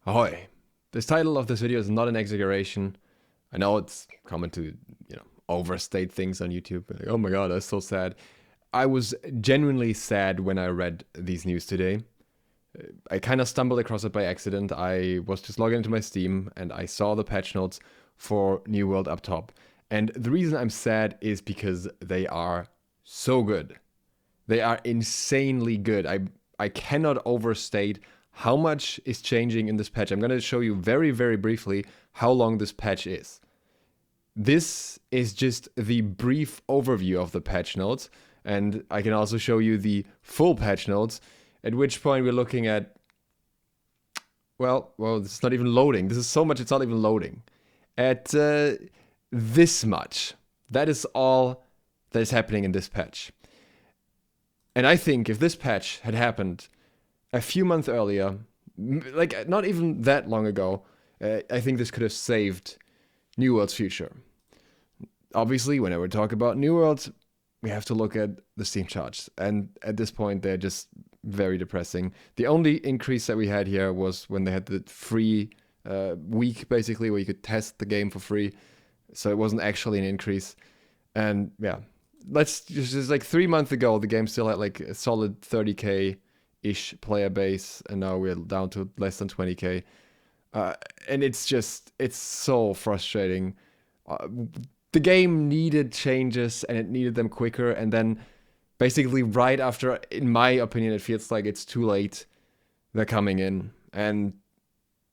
Ahoy! This title of this video is not an exaggeration. I know it's common to, overstate things on YouTube. Like, oh my god, that's so sad. I was genuinely sad when I read these news today. I kind of stumbled across it by accident. I was just logging into my Steam and I saw the patch notes for New World up top. And the reason I'm sad is because they are so good. They are insanely good. I cannot overstate how much is changing in this patch. I'm going to show you very, very briefly how long this patch is. This is just the brief overview of the patch notes, and I can also show you the full patch notes, at which point we're looking at, well, this is not even loading. This is so much it's not even loading. At this much. That is all that is happening in this patch. And I think if this patch had happened a few months earlier, like not even that long ago, I think this could have saved New World's future. Obviously, whenever we talk about New World, we have to look at the Steam charts. And at this point, they're just very depressing. The only increase that we had here was when they had the free week, basically, where you could test the game for free. So it wasn't actually an increase. And yeah, let's just like 3 months ago, the game still had like a solid 30k-ish player base. And now we're down to less than 20k. And it's so frustrating. The game needed changes and it needed them quicker. And then basically right after, in my opinion, it feels like it's too late. They're coming in. And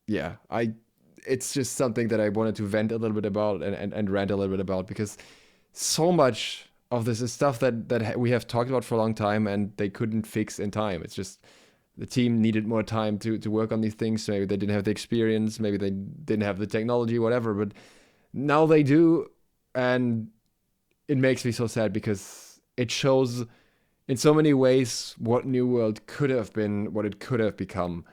yeah, it's just something that I wanted to vent a little bit about and rant a little bit about, because so much of this is stuff that we have talked about for a long time and they couldn't fix in time. It's just the team needed more time to work on these things. Maybe they didn't have the experience, maybe they didn't have the technology, whatever, but now they do. And it makes me so sad because it shows in so many ways what New World could have been, what it could have become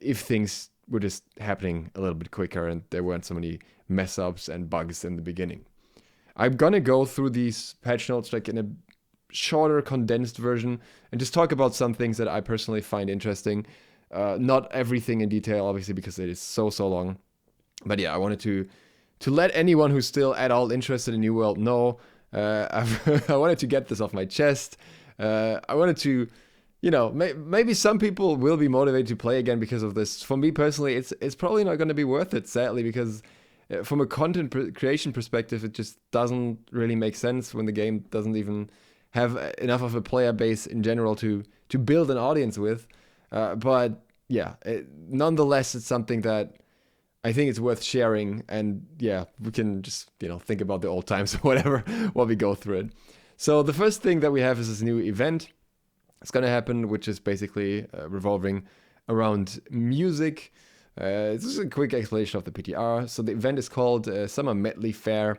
if things were just happening a little bit quicker and there weren't so many mess ups and bugs in the beginning. I'm gonna go through these patch notes like in a shorter, condensed version and just talk about some things that I personally find interesting. Not everything in detail, obviously, because it is so long. But yeah, I wanted to let anyone who's still at all interested in New World know. I wanted to get this off my chest. I wanted to, maybe some people will be motivated to play again because of this. For me personally, it's probably not going to be worth it, sadly, because from a content creation perspective, it just doesn't really make sense when the game doesn't even have enough of a player base in general to build an audience with. But yeah, nonetheless, it's something that I think it's worth sharing, and yeah, we can just, think about the old times or whatever while we go through it. So the first thing that we have is this new event. It's going to happen, which is basically revolving around music. This is a quick explanation of the PTR. So the event is called Summer Medleyfaire,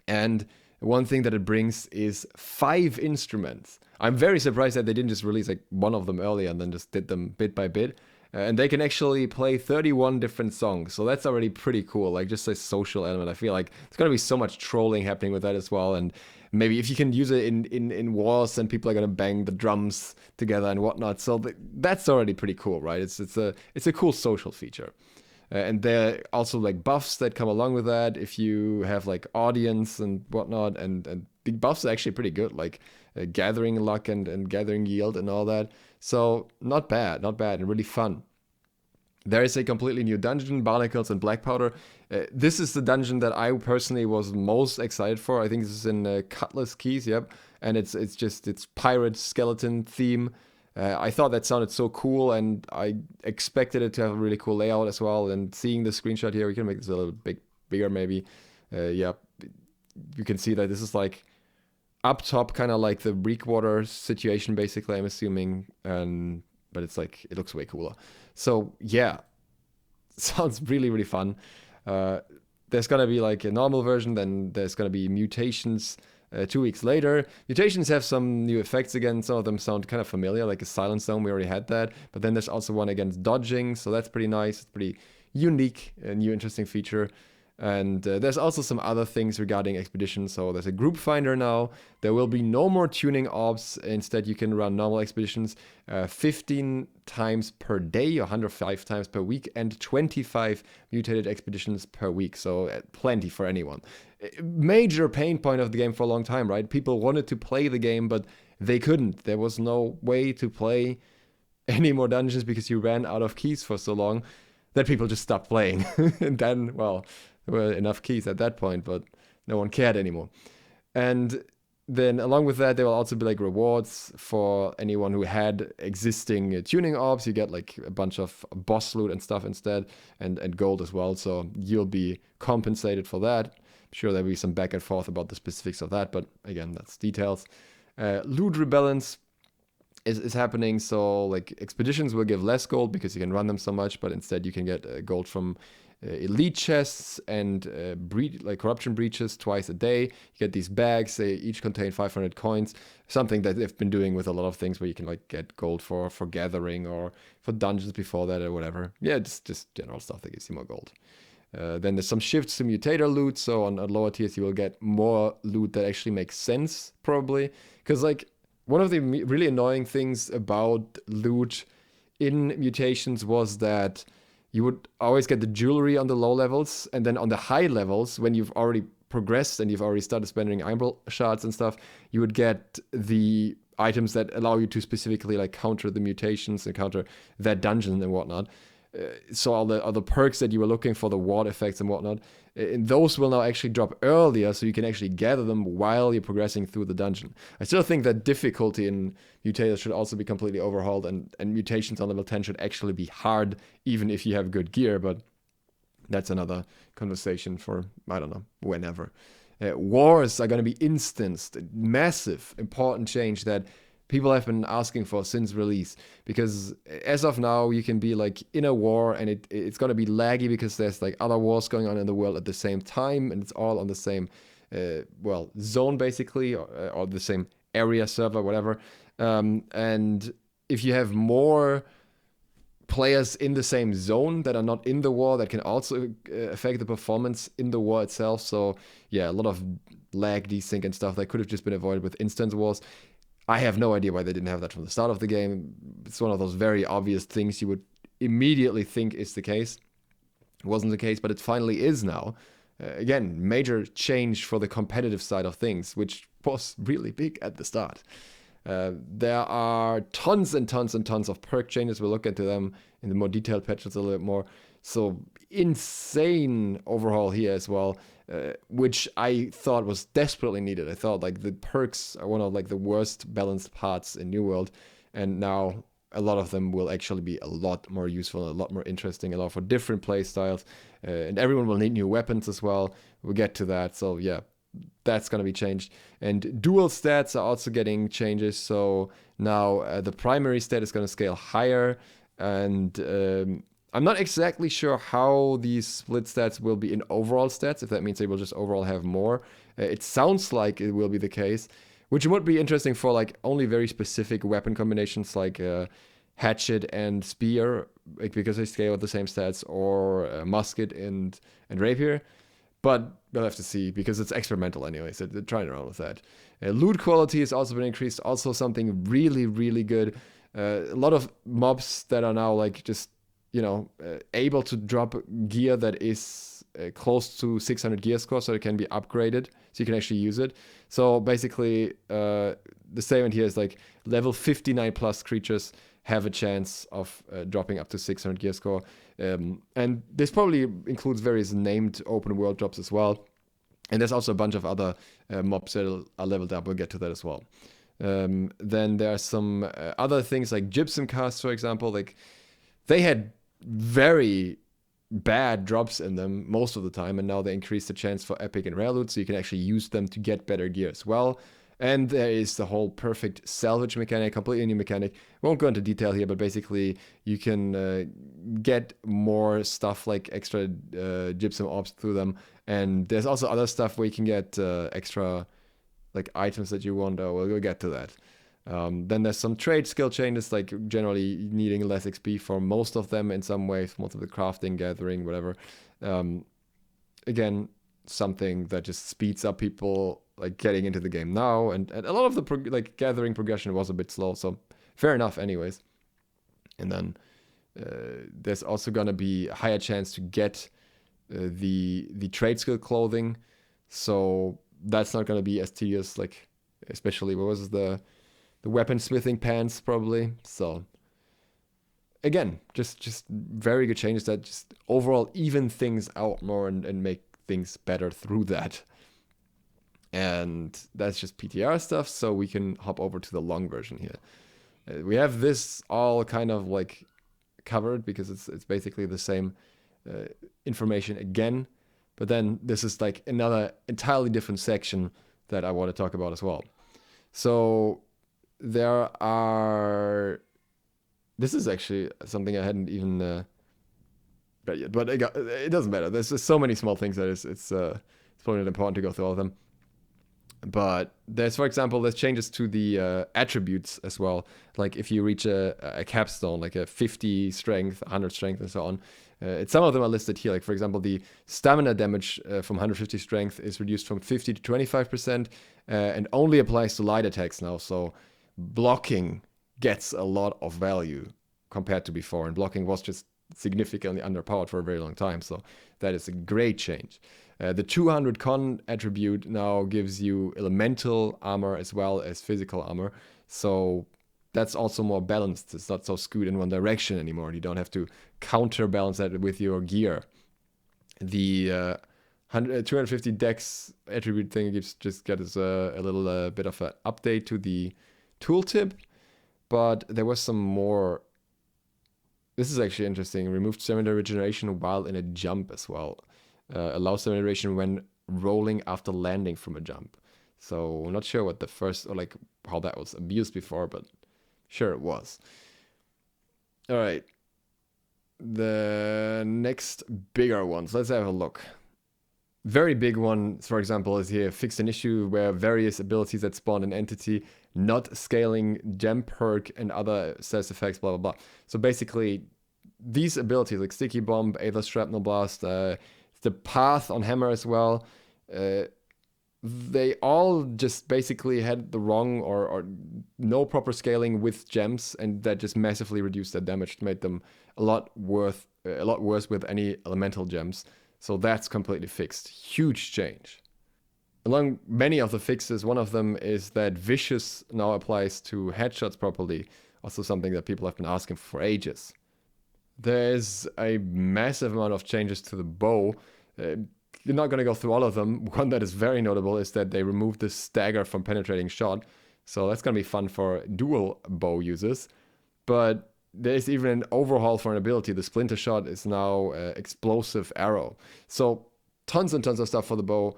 and one thing that it brings is 5 instruments. I'm very surprised that they didn't just release like one of them earlier and then just did them bit by bit. And they can actually play 31 different songs. So that's already pretty cool. Like just a social element. I feel like there's going to be so much trolling happening with that as well. And maybe if you can use it in wars, and people are going to bang the drums together and whatnot. So that's already pretty cool, right? It's a cool social feature. And there are also like buffs that come along with that. If you have like audience and whatnot, and the buffs are actually pretty good, like gathering luck and gathering yield and all that. So not bad, and really fun. There is a completely new dungeon, Barnacles and Black Powder. This is the dungeon that I personally was most excited for. I think this is in Cutlass Keys, yep. And it's pirate skeleton theme. I thought that sounded so cool, and I expected it to have a really cool layout as well. And seeing the screenshot here, we can make this a little bit bigger maybe. Yeah, you can see that this is like up top, kind of like the Breakwater situation, basically, I'm assuming. But it's like, it looks way cooler. So yeah, sounds really, really fun. There's gonna be like a normal version, then there's gonna be Mutations 2 weeks later. Mutations have some new effects again. Some of them sound kind of familiar, like a Silence Zone, we already had that. But then there's also one against dodging, so that's pretty nice. It's pretty unique, a new interesting feature. And there's also some other things regarding expeditions. So there's a group finder now. There will be no more tuning orbs. Instead, you can run normal expeditions 15 times per day, or 105 times per week, and 25 mutated expeditions per week. So plenty for anyone. Major pain point of the game for a long time, right? People wanted to play the game, but they couldn't. There was no way to play any more dungeons because you ran out of keys for so long that people just stopped playing. And then, well, there were enough keys at that point, but no one cared anymore. And then along with that, there will also be like rewards for anyone who had existing tuning orbs. You get like a bunch of boss loot and stuff instead, and gold as well. So you'll be compensated for that. I'm sure there'll be some back and forth about the specifics of that, but again, that's details. Loot rebalance is happening. So like expeditions will give less gold because you can run them so much, but instead you can get gold from elite chests and corruption breaches twice a day. You get these bags. They each contain 500 coins. Something that they've been doing with a lot of things where you can like get gold for gathering or for dungeons before that or whatever. Yeah, just general stuff that gives you more gold. Then there's some shifts to mutator loot. So on lower tiers you will get more loot that actually makes sense probably. Because like one of the really annoying things about loot in Mutations was that you would always get the jewelry on the low levels, and then on the high levels, when you've already progressed and you've already started spending emerald shards and stuff, you would get the items that allow you to specifically like counter the mutations and counter that dungeon and whatnot. So all the perks that you were looking for, the ward effects and whatnot, and those will now actually drop earlier, so you can actually gather them while you're progressing through the dungeon. I still think that difficulty in Mutators should also be completely overhauled, and Mutations on level 10 should actually be hard, even if you have good gear, but that's another conversation for, I don't know, whenever. Wars are going to be instanced. Massive, important change that people have been asking for since release, because as of now you can be like in a war and it's going to be laggy because there's like other wars going on in the world at the same time, and it's all on the same zone basically, or the same area, server, whatever. And if you have more players in the same zone that are not in the war, that can also affect the performance in the war itself. So yeah, a lot of lag, desync and stuff that could have just been avoided with instance wars. I have no idea why they didn't have that from the start of the game. It's one of those very obvious things you would immediately think is the case. It wasn't the case, but it finally is now. Again, major change for the competitive side of things, which was really big at the start. There are tons and tons and tons of perk changes. We'll look into them in the more detailed patches a little bit more. So insane overhaul here as well, which I thought was desperately needed. I thought like the perks are one of like the worst balanced parts in New World, and now a lot of them will actually be a lot more useful, a lot more interesting, a lot for different play styles, and everyone will need new weapons as well. We'll get to that. So yeah, that's going to be changed. And dual stats are also getting changes. So now the primary stat is going to scale higher, and I'm not exactly sure how these split stats will be in overall stats, if that means they will just overall have more. It sounds like it will be the case, which would be interesting for like only very specific weapon combinations like hatchet and spear, like, because they scale with the same stats, or musket and rapier. But we'll have to see, because it's experimental anyway, so they're trying around with that. Loot quality has also been increased, also something really, really good. A lot of mobs that are now like just, able to drop gear that is close to 600 gear score, so it can be upgraded, so you can actually use it. So basically, the statement here is like level 59 plus creatures have a chance of dropping up to 600 gear score. And this probably includes various named open world drops as well. And there's also a bunch of other mobs that are leveled up. We'll get to that as well. Then there are some other things like gypsum casts, for example. Like they had very bad drops in them most of the time, and now they increase the chance for epic and rare loot, so you can actually use them to get better gear as well. And there is the whole perfect salvage mechanic, completely new mechanic. Won't go into detail here, but basically you can get more stuff like extra gypsum orbs through them. And there's also other stuff where you can get extra like items that you want. We'll get to that. Then there's some trade skill changes, like generally needing less XP for most of them in some ways, most of the crafting, gathering, whatever. again, something that just speeds up people like getting into the game now, and a lot of the gathering progression was a bit slow, so fair enough anyways. And then there's also gonna be a higher chance to get the trade skill clothing, so that's not gonna be as tedious, like especially what was the weapon smithing pants probably. So again, just very good changes that just overall even things out more and make things better through that. And that's just PTR stuff, so we can hop over to the long version here. We have this all kind of like covered because it's basically the same information again, but then this is like another entirely different section that I want to talk about as well. So there are, this is actually something I hadn't even read yet, but it doesn't matter. There's just so many small things that it's probably not important to go through all of them. But there's, for example, there's changes to the attributes as well. Like if you reach a capstone, like a 50 strength, 100 strength, and so on. Some of them are listed here. Like for example, the stamina damage from 150 strength is reduced from 50 to 25%, and only applies to light attacks now. So blocking gets a lot of value compared to before, and blocking was just significantly underpowered for a very long time. So that is a great change. The 200 con attribute now gives you elemental armor as well as physical armor. So that's also more balanced. It's not so skewed in one direction anymore. You don't have to counterbalance that with your gear. The 250 dex attribute thing just gets a little bit of an update to the tooltip. But there was some more. This is actually interesting. Removed stamina regeneration while in a jump as well. Allows stamina regeneration when rolling after landing from a jump. So I'm not sure what the first, or like how that was abused before, but sure it was. All right. The next bigger ones. Let's have a look. Very big one, for example, is here fixed an issue where various abilities that spawn an entity not scaling gem perk and other status effects, blah, blah, blah. So basically, these abilities like Sticky Bomb, Aether Shrapnel Blast, the path on Hammer as well, they all just basically had the wrong or no proper scaling with gems, and that just massively reduced their damage, made them a lot worse with any elemental gems. So that's completely fixed. Huge change. Among many of the fixes, one of them is that Vicious now applies to headshots properly. Also something that people have been asking for ages. There's a massive amount of changes to the bow. You're not going to go through all of them. One that is very notable is that they removed the stagger from penetrating shot. So that's going to be fun for dual bow users. But there's even an overhaul for an ability. The Splinter Shot is now explosive arrow. So tons and tons of stuff for the bow.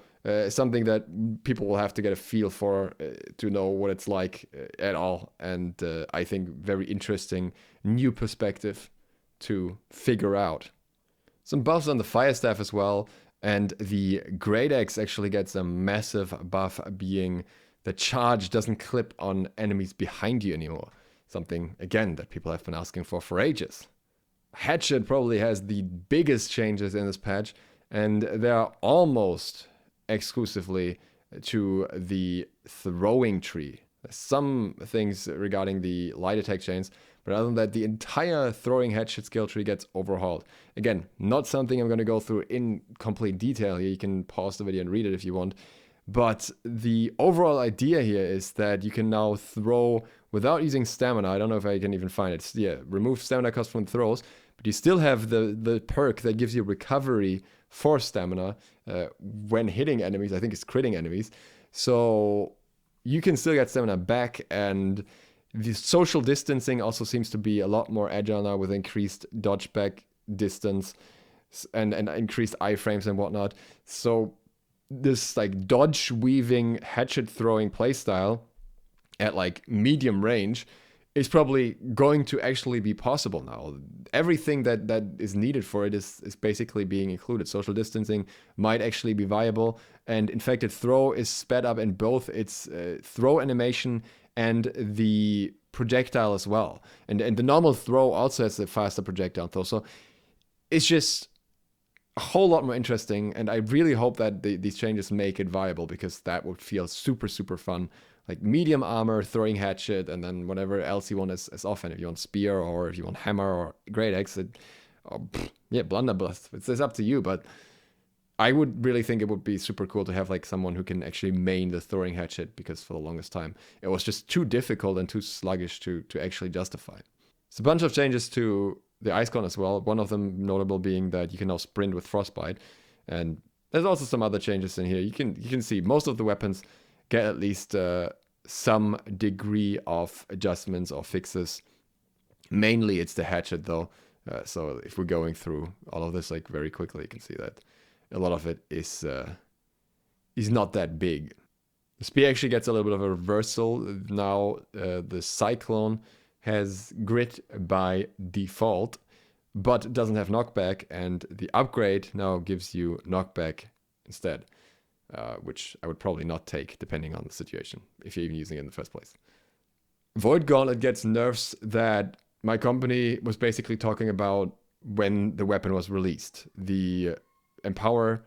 Something that people will have to get a feel for to know what it's like at all. And I think very interesting new perspective to figure out. Some buffs on the Fire Staff as well. And the Great Axe actually gets a massive buff, being the charge doesn't clip on enemies behind you anymore. Something, again, that people have been asking for ages. Hatchet probably has the biggest changes in this patch, and they are almost exclusively to the throwing tree. There's some things regarding the light attack chains, but other than that, the entire throwing hatchet skill tree gets overhauled. Again, not something I'm going to go through in complete detail here. You can pause the video and read it if you want. But the overall idea here is that you can now throw without using stamina. I don't know if I can even find it. Yeah, remove stamina cost from throws, but you still have the perk that gives you recovery for stamina when hitting enemies. I think it's critting enemies. So you can still get stamina back, and the social distancing also seems to be a lot more agile now with increased dodge back distance and increased iframes and whatnot. So this like dodge weaving hatchet throwing playstyle at like medium range is probably going to actually be possible now. Everything that is needed for it is basically being included. Social distancing might actually be viable, and infected throw is sped up in both its throw animation and the projectile as well. And the normal throw also has a faster projectile throw. So it's just a whole lot more interesting, and I really hope that these changes make it viable, because that would feel super, super fun. Like medium armor, throwing hatchet, and then whatever else you want as often. If you want spear, or if you want hammer, or great axe, yeah, blunderbuss. It's up to you, but I would really think it would be super cool to have like someone who can actually main the throwing hatchet, because for the longest time it was just too difficult and too sluggish to actually justify. It's a bunch of changes to the Icecon as well. One of them notable being that you can now sprint with Frostbite, and there's also some other changes in here. You can see most of the weapons get at least some degree of adjustments or fixes. Mainly it's the hatchet though. So if we're going through all of this like very quickly, you can see that a lot of it is not that big. The spear actually gets a little bit of a reversal. Now the Cyclone has grit by default, but doesn't have knockback, and the upgrade now gives you knockback instead, which I would probably not take depending on the situation, if you're even using it in the first place. Void Gauntlet gets nerfs that my company was basically talking about when the weapon was released. The Empower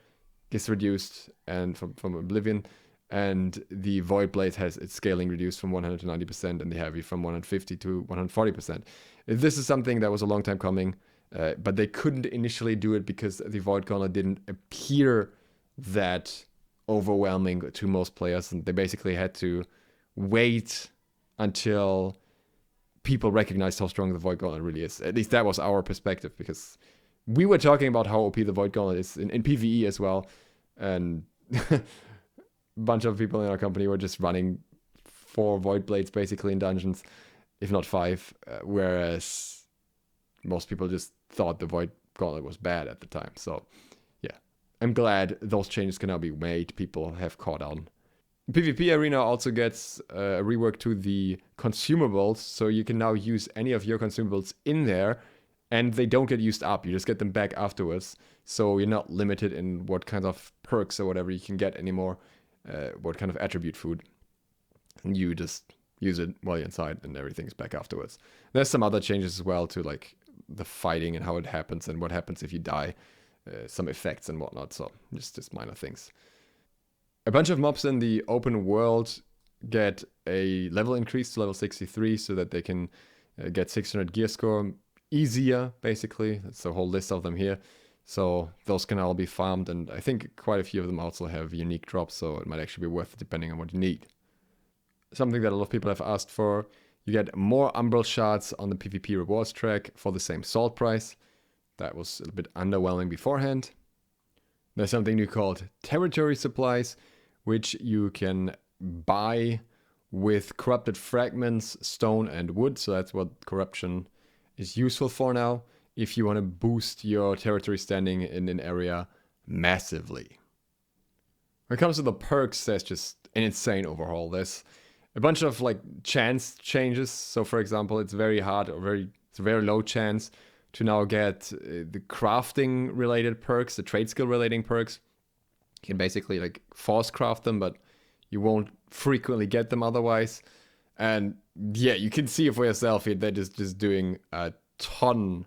gets reduced and from Oblivion, and the Void Blade has its scaling reduced from 100 to 90%, and the Heavy from 150 to 140%. This is something that was a long time coming, but they couldn't initially do it because the Void Gauntlet didn't appear that overwhelming to most players, and they basically had to wait until people recognized how strong the Void Gauntlet really is. At least that was our perspective, because we were talking about how OP the Void Gauntlet is in PvE as well, and a bunch of people in our company were just running 4 Void Blades basically in dungeons, if not 5, whereas most people just thought the Void Gauntlet was bad at the time. So yeah, I'm glad those changes can now be made. People have caught on. PvP Arena also gets a rework to the consumables, so you can now use any of your consumables in there, and they don't get used up. You just get them back afterwards, so you're not limited in what kinds of perks or whatever you can get anymore, what kind of attribute food. And you just use it while you're inside, and everything's back afterwards. There's some other changes as well to like the fighting and how it happens and what happens if you die, some effects and whatnot, so just minor things. A bunch of mobs in the open world get a level increase to level 63 so that they can get 600 gear score easier, basically. That's a whole list of them here. So those can all be farmed, and I think quite a few of them also have unique drops, so it might actually be worth it depending on what you need. Something that a lot of people have asked for, you get more Umbral Shards on the PvP rewards track for the same salt price. That was a little bit underwhelming beforehand. There's something new called Territory Supplies, which you can buy with corrupted fragments, stone, and wood. So that's what corruption is useful for now, if you want to boost your territory standing in an area massively. When it comes to the perks, there's just an insane overhaul. There's a bunch of like chance changes. So for example, it's very hard, or it's a very low chance to now get the crafting related perks, the trade skill relating perks. You can basically like force craft them, but you won't frequently get them otherwise. And yeah, you can see it for yourself here. They're just doing a ton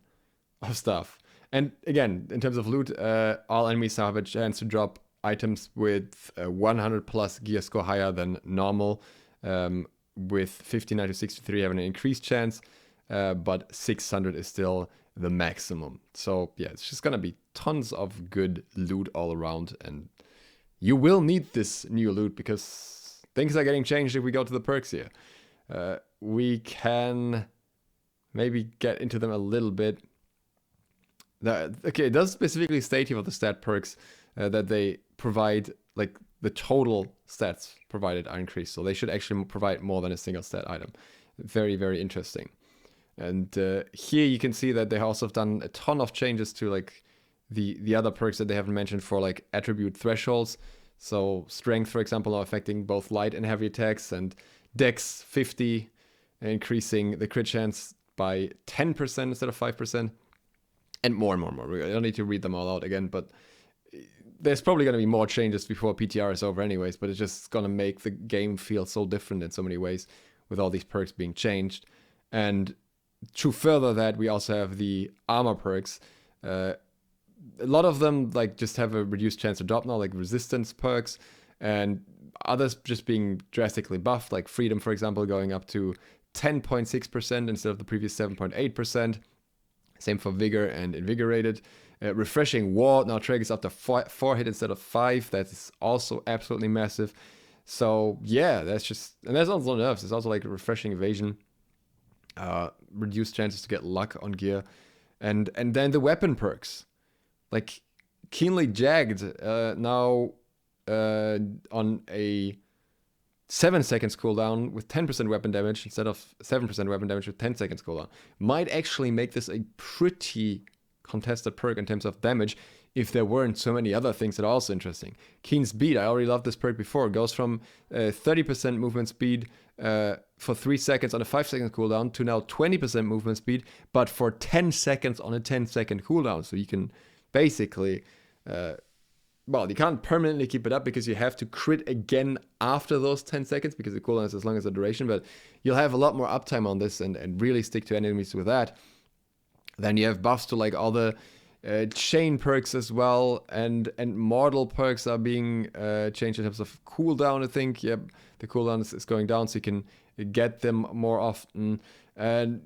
of stuff. And again, in terms of loot, all enemies now have a chance to drop items with 100 plus gear score higher than normal. With 59 to 63 having an increased chance, but 600 is still the maximum. So yeah, it's just gonna be tons of good loot all around, and you will need this new loot because things are getting changed if we go to the perks here. We can maybe get into them a little bit. Okay, it does specifically state here for the stat perks that they provide, like, the total stats provided are increased. So they should actually provide more than a single stat item. Very, very interesting. And here you can see that they also have done a ton of changes to like the other perks that they haven't mentioned for like attribute thresholds. So strength, for example, are affecting both light and heavy attacks, and dex 50, increasing the crit chance by 10% instead of 5%, and more and more and more. I don't need to read them all out again, but there's probably going to be more changes before PTR is over anyways, but it's just going to make the game feel so different in so many ways with all these perks being changed. And to further that, we also have the armor perks. a lot of them like just have a reduced chance to drop now, like resistance perks, and others just being drastically buffed, like freedom, for example, going up to 10.6% instead of the previous 7.8%. Same for vigor and invigorated. Refreshing ward now triggers after 4 hit instead of 5. That is also absolutely massive. So yeah, that's just, and there's also nerfs. There's also like refreshing evasion, reduced chances to get luck on gear, and then the weapon perks, like keenly jagged now on a 7 seconds cooldown with 10% weapon damage instead of 7% weapon damage with 10 seconds cooldown, might actually make this a pretty contested perk in terms of damage if there weren't so many other things that are also interesting. Keen Speed, I already loved this perk before. It goes from 30% movement speed for 3 seconds on a 5 second cooldown to now 20% movement speed, but for 10 seconds on a 10-second cooldown. So you can basically, well, you can't permanently keep it up because you have to crit again after those 10 seconds because the cooldown is as long as the duration, but you'll have a lot more uptime on this and really stick to enemies with that. Then you have buffs to like all the chain perks as well, and mortal perks are being changed in terms of cooldown. I think, yep, the cooldown is going down, so you can get them more often. And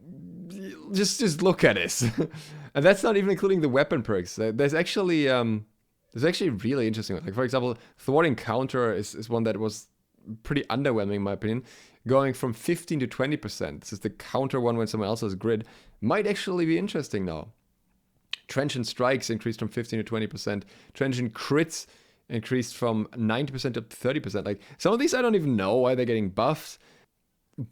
just look at this, and that's not even including the weapon perks. There's actually really interesting. Like for example, thwarting counter is one that was pretty underwhelming in my opinion. Going from 15 to 20%. This is the counter one when someone else has grid. Might actually be interesting now. Transient strikes increased from 15 to 20%. Transient crits increased from 90% up to 30%. Like some of these I don't even know why they're getting buffs.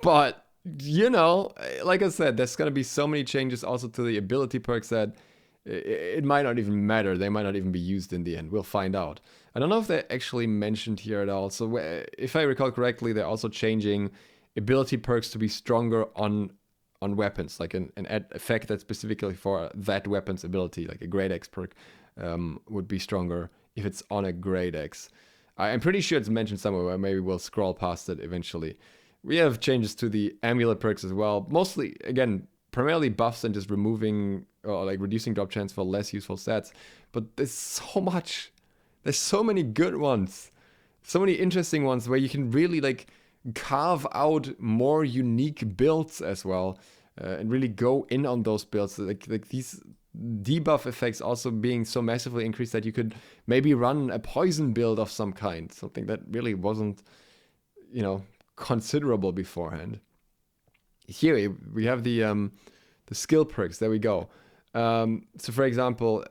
But, you know, like I said, there's going to be so many changes also to the ability perks that it might not even matter. They might not even be used in the end. We'll find out. I don't know if they're actually mentioned here at all. So if I recall correctly, they're also changing ability perks to be stronger on weapons, like an effect that's specifically for that weapon's ability, like a Great X perk would be stronger if it's on a Great X. I'm pretty sure it's mentioned somewhere, but maybe we'll scroll past it eventually. We have changes to the Amulet Perks as well. Mostly, again, primarily buffs and just removing or like reducing drop chance for less useful stats. But there's so much. There's so many good ones. So many interesting ones where you can really like carve out more unique builds as well. And really go in on those builds. Like these debuff effects also being so massively increased that you could maybe run a poison build of some kind. Something that really wasn't, you know, considerable beforehand. Here we have the skill perks. There we go. So for example,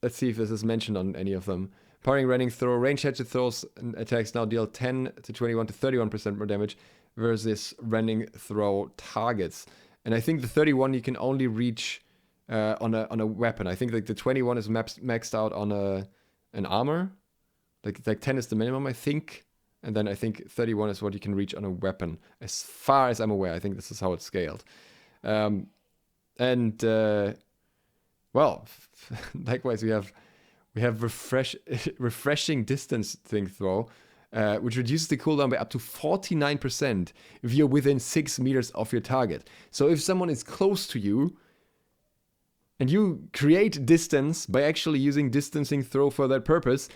let's see if this is mentioned on any of them. Powering Running Throw, range hatchet throws and attacks now deal 10 to 21 to 31% more damage versus running throw targets. And I think the 31 you can only reach on a weapon. I think like the 21 is maxed out on an armor. Like 10 is the minimum, I think. And then I think 31 is what you can reach on a weapon. As far as I'm aware, I think this is how it's scaled. Well, likewise we have refreshing distance thing throw, which reduces the cooldown by up to 49% if you're within 6 meters of your target. So if someone is close to you and you create distance by actually using distancing throw for that purpose,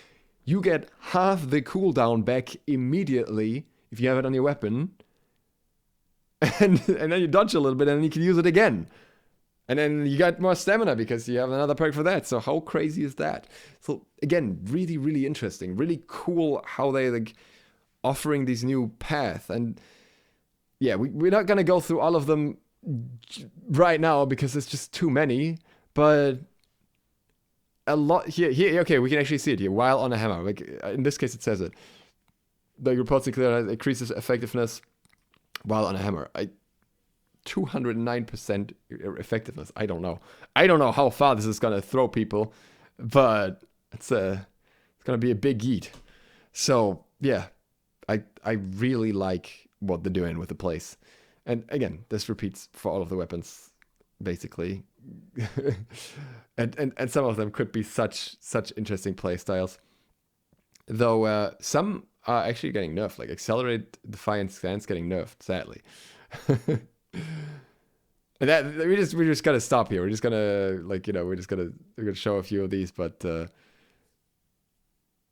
you get half the cooldown back immediately if you have it on your weapon. And then you dodge a little bit and then you can use it again. And then you got more stamina because you have another perk for that. So how crazy is that? So again, really, really interesting. Really cool how they like offering these new paths. And yeah, we're not going to go through all of them right now because it's just too many. But a lot here, okay, we can actually see it here. While on a hammer, like in this case, it says it. The reports declare that it increases effectiveness while on a hammer. 209% effectiveness. I don't know how far this is gonna throw people, but it's gonna be a big eat. So yeah, I really like what they're doing with the place. And again, this repeats for all of the weapons, basically. and some of them could be such interesting play styles. Though some are actually getting nerfed, like Accelerate, Defiant Stance getting nerfed, sadly. And that we're just gonna stop here. We're just gonna like we're gonna show a few of these, but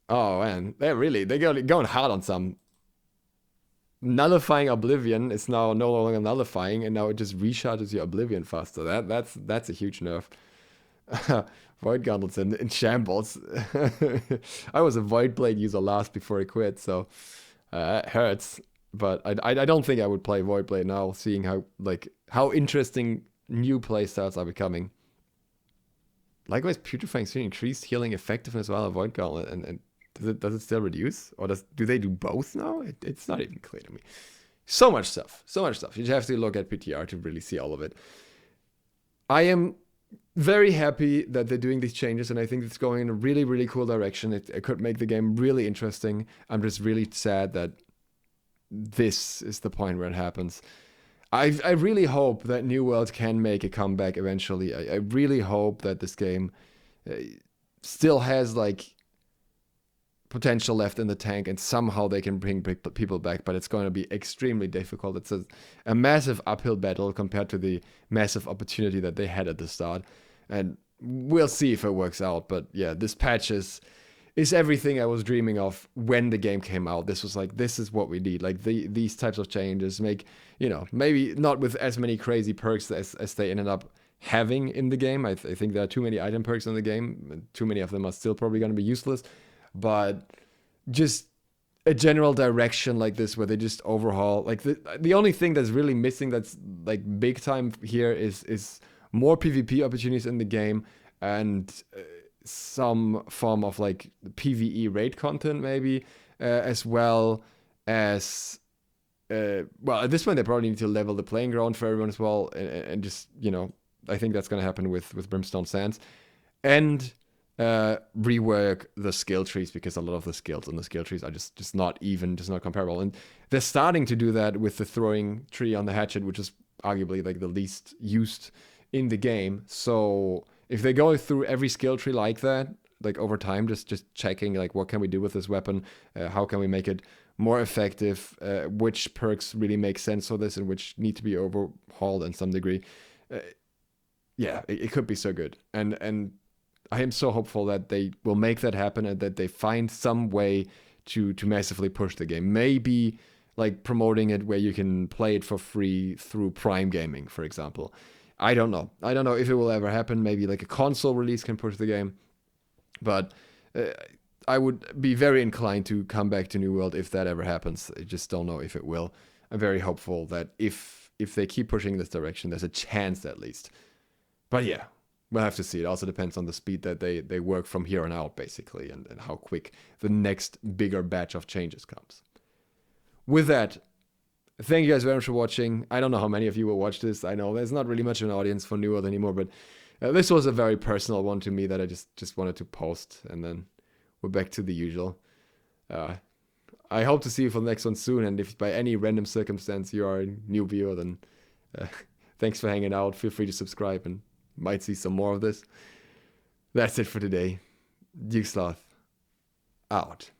oh man, they're going hard on some. Nullifying Oblivion is now no longer nullifying, and now it just recharges your Oblivion faster. That's a huge nerf. Void Gauntlets in shambles. I was a Void Blade user last before I quit, so it hurts. But I don't think I would play Void Blade now, seeing how interesting new playstyles are becoming. Likewise, Putrefying Sphere increased healing effectiveness while a Void Gauntlet, and does it still reduce, or do they do both now? It's not even clear to me. So much stuff. You have to look at PTR to really see all of it. I am very happy that they're doing these changes, and I think it's going in a really, really cool direction. It could make the game really interesting. I'm just really sad that this is the point where it happens. I really hope that New World can make a comeback eventually. I really hope that this game still has potential left in the tank, and somehow they can bring people back, but it's going to be extremely difficult. It's a massive uphill battle compared to the massive opportunity that they had at the start, and we'll see if it works out. But yeah, this patch is everything I was dreaming of when the game came out. This was this is what we need. These types of changes make, maybe not with as many crazy perks as they ended up having in the game. I think there are too many item perks in the game, and too many of them are still probably going to be useless. But just a general direction like this, where they just overhaul. The only thing that's really missing, that's big time here, is more PvP opportunities in the game, and some form of PvE raid content maybe, as well as at this point they probably need to level the playing ground for everyone as well, and just I think that's going to happen with Brimstone Sands, and rework the skill trees, because a lot of the skills in the skill trees are just not comparable. And they're starting to do that with the throwing tree on the hatchet, which is arguably the least used in the game. So if they go through every skill tree like that, over time, just checking what can we do with this weapon, how can we make it more effective, which perks really make sense for this and which need to be overhauled in some degree, it could be so good. And I am so hopeful that they will make that happen, and that they find some way to massively push the game. Maybe promoting it where you can play it for free through Prime Gaming, for example. I don't know if it will ever happen. Maybe a console release can push the game. But I would be very inclined to come back to New World if that ever happens. I just don't know if it will. I'm very hopeful that if they keep pushing this direction, there's a chance at least. But yeah, we'll have to see. It also depends on the speed that they work from here on out, basically, and how quick the next bigger batch of changes comes. With that, thank you guys very much for watching. I don't know how many of you will watch this. I know there's not really much of an audience for New World anymore, but this was a very personal one to me that I just wanted to post, and then we're back to the usual. I hope to see you for the next one soon, and if by any random circumstance you are a new viewer, then thanks for hanging out. Feel free to subscribe, and might see some more of this. That's it for today. SLOTH out.